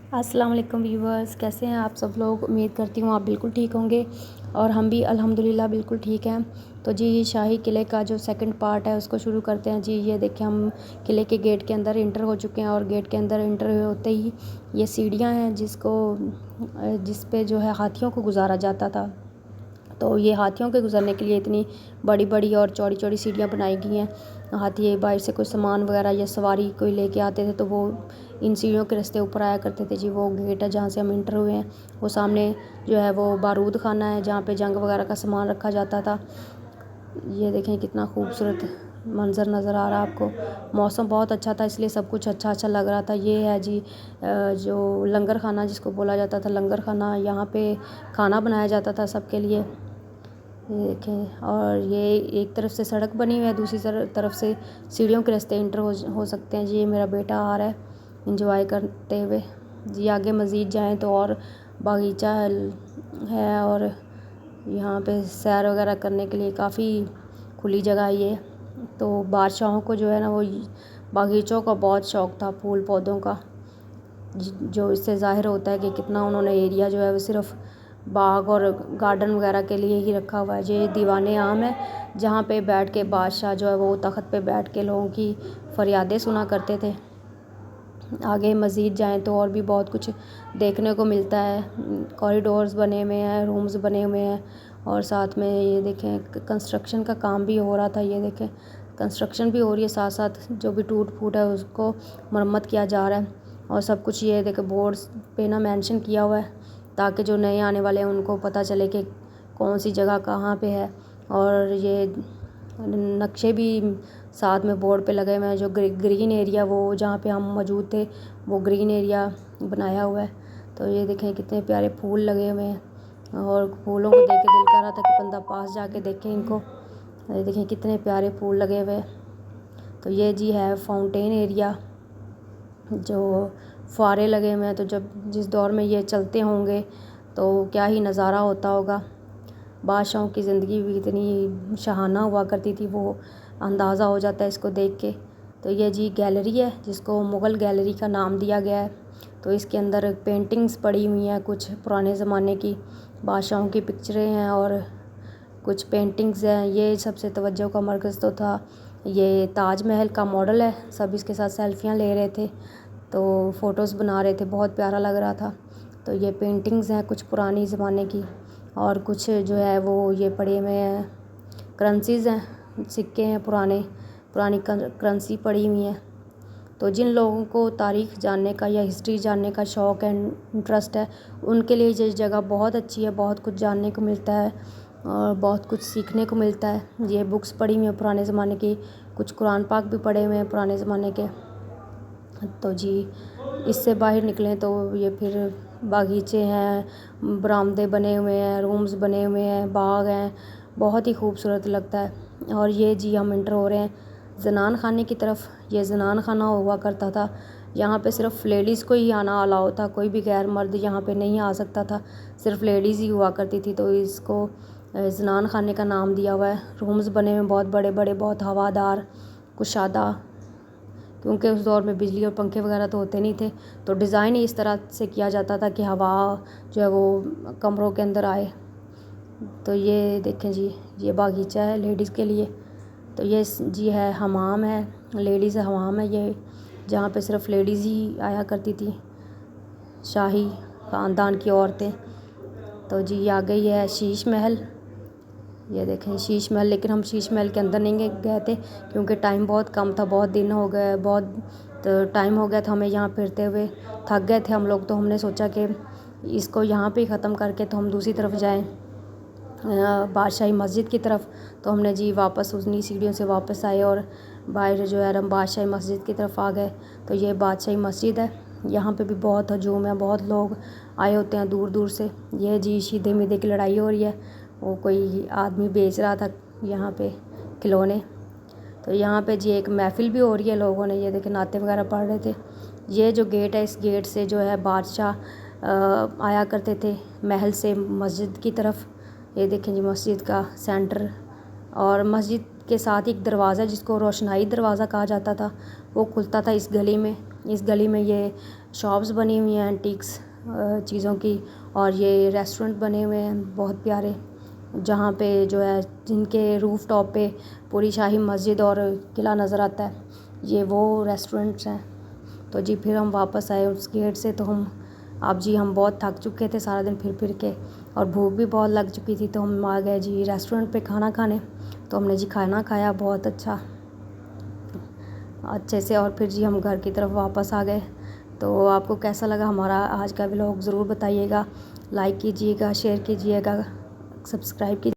अस्सलाम वालेकुम व्यूवर्स, कैसे हैं आप सब लोग। उम्मीद करती हूँ आप बिल्कुल ठीक होंगे और हम भी अल्हम्दुलिल्लाह बिल्कुल ठीक हैं। तो जी शाही किले का जो सेकंड पार्ट है उसको शुरू करते हैं। जी ये देखिए हम किले के गेट के अंदर इंटर हो चुके हैं और गेट के अंदर इंटर होते ही ये सीढ़ियाँ हैं जिस पे जो है हाथियों को गुजारा जाता था। तो ये हाथियों के गुज़रने के लिए इतनी बड़ी बड़ी और चौड़ी चौड़ी सीढ़ियाँ बनाई गई हैं। हाथी बाहर से कोई सामान वगैरह या सवारी कोई लेके आते थे तो वो इन सीढ़ियों के रास्ते ऊपर आया करते थे। जी वो गेट है जहाँ से हम इंटर हुए हैं। वो सामने जो है वो बारूद खाना है जहाँ पे जंग वगैरह का सामान रखा जाता था। ये देखें कितना खूबसूरत मंज़र नज़र आ रहा है आपको। मौसम बहुत अच्छा था इसलिए सब कुछ अच्छा अच्छा लग रहा था। ये है जी जो लंगर खाना जिसको बोला जाता था लंगर खाना। यहाँ पे खाना बनाया जाता था सबके लिए। ये देखें और ये एक तरफ से सड़क बनी हुई है, दूसरी तरफ से सीढ़ियों के रास्ते इंटर हो सकते हैं। जी ये मेरा बेटा आ रहा है इंजॉय करते हुए। जी आगे मज़ीद जाएं तो और बागीचा है और यहाँ पे सैर वगैरह करने के लिए काफ़ी खुली जगह ये। तो बादशाहों को जो है ना वो बागीचों का बहुत शौक़ था, फूल पौधों का, जो इससे ज़ाहिर होता है कि कितना उन्होंने एरिया जो है वो सिर्फ़ बाग और गार्डन वगैरह के लिए ही रखा हुआ है। ये दीवाने आम है जहाँ पे बैठ के बादशाह जो है वो तख़्त पे बैठ के लोगों की फ़रियादें सुना करते थे। आगे मज़ीद जाएं तो और भी बहुत कुछ देखने को मिलता है। कॉरिडोर्स बने हुए हैं, रूम्स बने हुए हैं और साथ में ये देखें कंस्ट्रक्शन का काम भी हो रहा था। ये देखें कंस्ट्रक्शन भी हो रही है, साथ साथ जो भी टूट फूट है उसको मरम्मत किया जा रहा है। और सब कुछ ये देखें बोर्ड्स पे ना मेंशन किया हुआ है ताकि जो नए आने वाले हैं उनको पता चले कि कौन सी जगह कहाँ पे है। और ये नक्शे भी साथ में बोर्ड पे लगे हुए हैं। जो ग्रीन एरिया वो जहाँ पे हम मौजूद थे वो ग्रीन एरिया बनाया हुआ है। तो ये देखें कितने प्यारे फूल लगे हुए हैं और फूलों को देख के दिल कर रहा था कि बंदा पास जाके देखे इनको। ये देखें कितने प्यारे फूल लगे हुए। तो ये जी है फाउंटेन एरिया, जो फुहारे लगे हुए हैं। तो जब जिस दौर में ये चलते होंगे तो क्या ही नज़ारा होता होगा। बादशाहों की ज़िंदगी भी इतनी शहाना हुआ करती थी, वो अंदाज़ा हो जाता है इसको देख के। तो ये जी गैलरी है जिसको मुग़ल गैलरी का नाम दिया गया है। तो इसके अंदर पेंटिंग्स पड़ी हुई हैं, कुछ पुराने ज़माने की बादशाहों की पिक्चरें हैं और कुछ पेंटिंग्स हैं। ये सबसे तवज्जो का मरकज़ तो था। ये ताज महल का मॉडल है, सब इसके साथ सेल्फियाँ ले रहे थे तो फ़ोटोज़ बना रहे थे, बहुत प्यारा लग रहा था। तो ये पेंटिंग्स हैं कुछ पुरानी ज़माने की और कुछ जो है वो ये पड़े हुए हैं, करेंसीज़ हैं, सिक्के हैं, पुरानी करेंसी पड़ी हुई हैं। तो जिन लोगों को तारीख़ जानने का या हिस्ट्री जानने का शौक़ है, इंटरेस्ट है, उनके लिए ये जगह बहुत अच्छी है। बहुत कुछ जानने को मिलता है और बहुत कुछ सीखने को मिलता है। ये बुक्स पड़ी हुई हैं पुराने ज़माने की, कुछ कुरान पाक भी पढ़े हुए हैं पुराने ज़माने के। तो जी इससे बाहर निकलें तो ये फिर बागीचे हैं, बरामदे बने हुए हैं, रूम्स बने हुए हैं, बाग हैं, बहुत ही खूबसूरत लगता है। और ये जी हम इंटर हो रहे हैं ज़नान खाने की तरफ। ये ज़नान खाना हुआ करता था, यहाँ पे सिर्फ लेडीज़ को ही आना अलाउ था, कोई भी गैर मर्द यहाँ पे नहीं आ सकता था, सिर्फ लेडीज़ ही हुआ करती थी। तो इसको ज़नान खाने का नाम दिया हुआ है। रूम्स बने हुए बहुत बड़े बड़े, बहुत हवादार, कुशादा, क्योंकि उस दौर में बिजली और पंखे वगैरह तो होते नहीं थे। तो डिज़ाइन ही इस तरह से किया जाता था कि हवा जो है वो कमरों के अंदर आए। तो ये देखें जी ये बागीचा है लेडीज़ के लिए। तो ये जी है हमाम है, लेडीज़ हमाम है ये, जहाँ पे सिर्फ लेडीज़ ही आया करती थी, शाही ख़ानदान की औरतें। तो जी आ गई है शीश महल। ये देखें शीश महल, लेकिन हम शीश महल के अंदर नहीं गए थे क्योंकि टाइम बहुत कम था, बहुत दिन हो गए, बहुत टाइम हो गया था हमें यहाँ फिरते हुए, थक गए थे हम लोग। तो हमने सोचा कि इसको यहाँ पे ही ख़त्म करके तो हम दूसरी तरफ जाएं, बादशाही मस्जिद की तरफ। तो हमने जी वापस उन्हीं सीढ़ियों से वापस आए और बाहर जो है हम बादशाही मस्जिद की तरफ आ गए। तो ये बादशाही मस्जिद है, यहाँ पे भी बहुत हजूम है, बहुत लोग आए होते हैं दूर दूर से। ये जी शीदे मीदे की लड़ाई हो रही है, वो कोई आदमी बेच रहा था यहाँ पे खिलौने। तो यहाँ पे जी एक महफ़िल भी हो रही है, लोगों ने ये देखे नाते वगैरह पढ़ रहे थे। ये जो गेट है, इस गेट से जो है बादशाह आया करते थे महल से मस्जिद की तरफ। ये देखें जी मस्जिद का सेंटर, और मस्जिद के साथ ही एक दरवाज़ा जिसको रोशनाई दरवाज़ा कहा जाता था, वो खुलता था इस गली में। इस गली में ये शॉप्स बनी हुई हैं एंटीक्स चीज़ों की, और ये रेस्टोरेंट बने हुए हैं बहुत प्यारे, जहाँ पे जो है जिनके रूफ़ टॉप पे पूरी शाही मस्जिद और किला नज़र आता है, ये वो रेस्टोरेंट्स हैं। तो जी फिर हम वापस आए उस गेट से। तो हम बहुत थक चुके थे सारा दिन फिर फिर के, और भूख भी बहुत लग चुकी थी, तो हम आ गए जी रेस्टोरेंट पे खाना खाने। तो हमने जी खाना खाया बहुत अच्छे से, और फिर जी हम घर की तरफ वापस आ गए। तो आपको कैसा लगा हमारा आज का व्लॉग ज़रूर बताइएगा, लाइक कीजिएगा, शेयर कीजिएगा, सब्सक्राइब कीजिए।